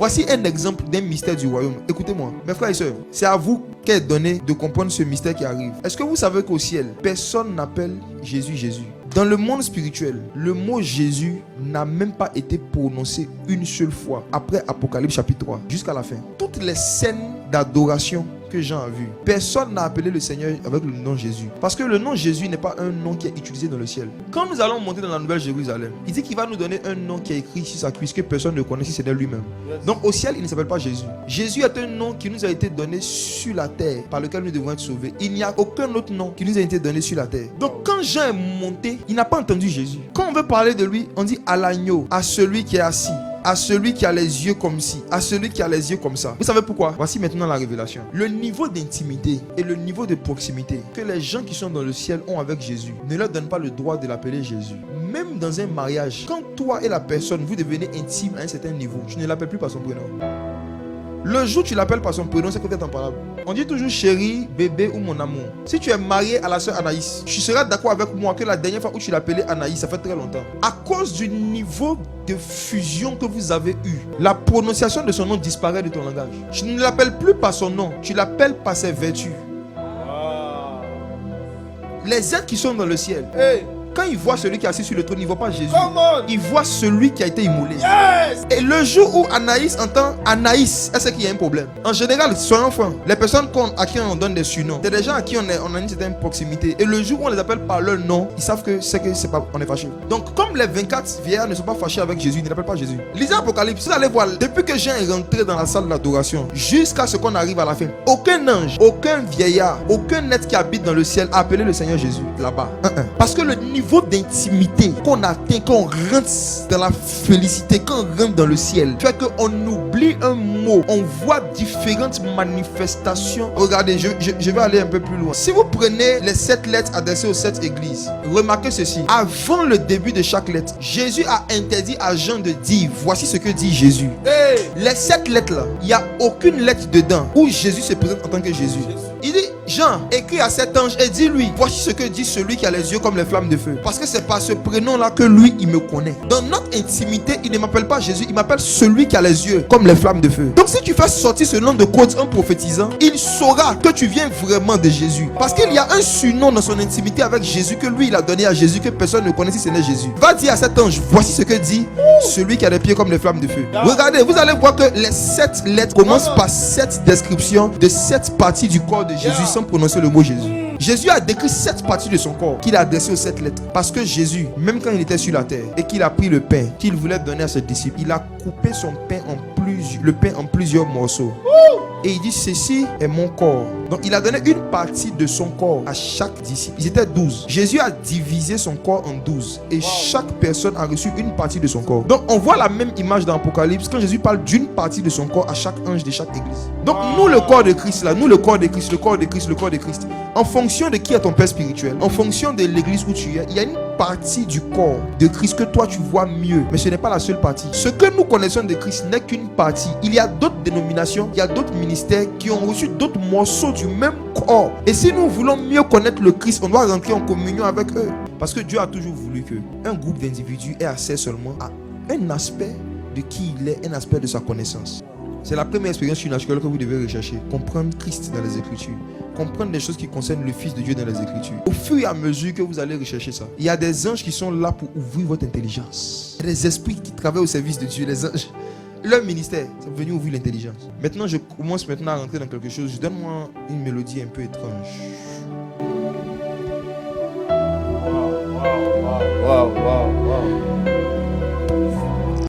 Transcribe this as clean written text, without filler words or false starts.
Voici un exemple d'un mystère du royaume. Écoutez-moi, mes frères et sœurs, c'est à vous qu'est donné de comprendre ce mystère qui arrive. Est-ce que vous savez qu'au ciel, personne n'appelle Jésus Jésus? Dans le monde spirituel, le mot Jésus n'a même pas été prononcé une seule fois après Apocalypse chapitre 3 jusqu'à la fin. Toutes les scènes d'adoration que Jean a vues, personne n'a appelé le Seigneur avec le nom Jésus. Parce que le nom Jésus n'est pas un nom qui est utilisé dans le ciel. Quand nous allons monter dans la Nouvelle Jérusalem, il dit qu'il va nous donner un nom qui est écrit sur sa cuisse que personne ne connaît si c'est de lui-même. Donc au ciel, il ne s'appelle pas Jésus. Jésus est un nom qui nous a été donné sur la terre par lequel nous devons être sauvés. Il n'y a aucun autre nom qui nous a été donné sur la terre. Donc quand Jean est monté, il n'a pas entendu Jésus. Quand on veut parler de lui, on dit à l'agneau, à celui qui est assis, à celui qui a les yeux comme ci, à celui qui a les yeux comme ça. Vous savez pourquoi? Voici maintenant la révélation. Le niveau d'intimité et le niveau de proximité que les gens qui sont dans le ciel ont avec Jésus ne leur donne pas le droit de l'appeler Jésus. Même dans un mariage, quand toi et la personne vous devenez intime à un certain niveau, tu ne l'appelles plus par son prénom. Le jour où tu l'appelles par son prénom, c'est que tu es imparable. On dit toujours chérie, bébé ou mon amour. Si tu es marié à la sœur Anaïs, tu seras d'accord avec moi que la dernière fois où tu l'appelais Anaïs, ça fait très longtemps. À cause du niveau de fusion que vous avez eu, la prononciation de son nom disparaît de ton langage. Tu ne l'appelles plus par son nom, tu l'appelles par ses vertus. Les êtres qui sont dans le ciel, quand ils voient celui qui est assis sur le trône, ils ne voient pas Jésus. Ils voient celui qui a été immolé. Et le jour où Anaïs entend Anaïs, est-ce qu'il y a un problème? En général, soyons francs, les personnes à qui on donne des surnoms, c'est des gens à qui on a une certaine proximité. Et le jour où on les appelle par leur nom, ils savent que c'est pas, on est fâché. Donc, comme les 24 vieillards ne sont pas fâchés avec Jésus, ils ne l'appellent pas Jésus. Lisez Apocalypse, vous allez voir, depuis que Jean est rentré dans la salle d'adoration, jusqu'à ce qu'on arrive à la fin, aucun ange, aucun vieillard, aucun être qui habite dans le ciel a appelé le Seigneur Jésus là-bas. Parce que le niveau d'intimité qu'on atteint, quand on rentre dans la félicité, quand on rentre dans le ciel, fait qu'on oublie un mot. On voit différentes manifestations. Regardez, je vais aller un peu plus loin. Si vous prenez les 7 lettres adressées aux 7 églises, remarquez ceci. Avant le début de chaque lettre, Jésus a interdit à Jean de dire voici ce que dit Jésus. Les 7 lettres là, il n'y a aucune lettre dedans où Jésus se présente en tant que Jésus. Il dit Jean, écris à cet ange et dis-lui voici ce que dit celui qui a les yeux comme les flammes de feu. Parce que c'est par ce prénom là que lui il me connaît. Dans notre intimité, il ne m'appelle pas Jésus, il m'appelle celui qui a les yeux comme les flammes de feu. Donc si tu fais sortir ce nom de code en prophétisant, il saura que tu viens vraiment de Jésus. Parce qu'il y a un surnom dans son intimité avec Jésus que lui il a donné à Jésus que personne ne connaît si ce n'est Jésus. Va dire à cet ange voici ce que dit celui qui a les pieds comme les flammes de feu. Regardez, vous allez voir que les 7 lettres commencent par 7 descriptions de 7 parties du corps de Jésus sans prononcer le mot Jésus. Jésus a décrit 7 parties de son corps qu'il a adressées aux 7 lettres. Parce que Jésus, même quand il était sur la terre et qu'il a pris le pain qu'il voulait donner à ses disciples, il a coupé son pain le pain en plusieurs morceaux. Et il dit ceci est mon corps. Donc il a donné une partie de son corps à chaque disciple. Ils étaient 12. Jésus a divisé son corps en 12. Et chaque personne a reçu une partie de son corps. Donc on voit la même image dans Apocalypse quand Jésus parle d'une partie de son corps à chaque ange de chaque église. Donc nous le corps de Christ là, nous le corps de Christ, le corps de Christ, le corps de Christ. En fonction de qui est ton père spirituel, en fonction de l'église où tu es, il y a une partie du corps de Christ que toi tu vois mieux. Mais ce n'est pas la seule partie. Ce que nous connaissons de Christ n'est qu'une partie. Il y a d'autres dénominations, il y a d'autres ministères qui ont reçu d'autres morceaux du même corps. Et si nous voulons mieux connaître le Christ, on doit rentrer en communion avec eux. Parce que Dieu a toujours voulu qu'un groupe d'individus ait accès seulement à un aspect de qui il est, un aspect de sa connaissance. C'est la première expérience surnaturelle que vous devez rechercher. Comprendre Christ dans les Écritures. Comprendre les choses qui concernent le Fils de Dieu dans les Écritures. Au fur et à mesure que vous allez rechercher ça, il y a des anges qui sont là pour ouvrir votre intelligence. Il y a des esprits qui travaillent au service de Dieu. Les anges, leur ministère, c'est venu ouvrir l'intelligence. Maintenant, je commence à rentrer dans quelque chose. Donne-moi une mélodie un peu étrange. Wow.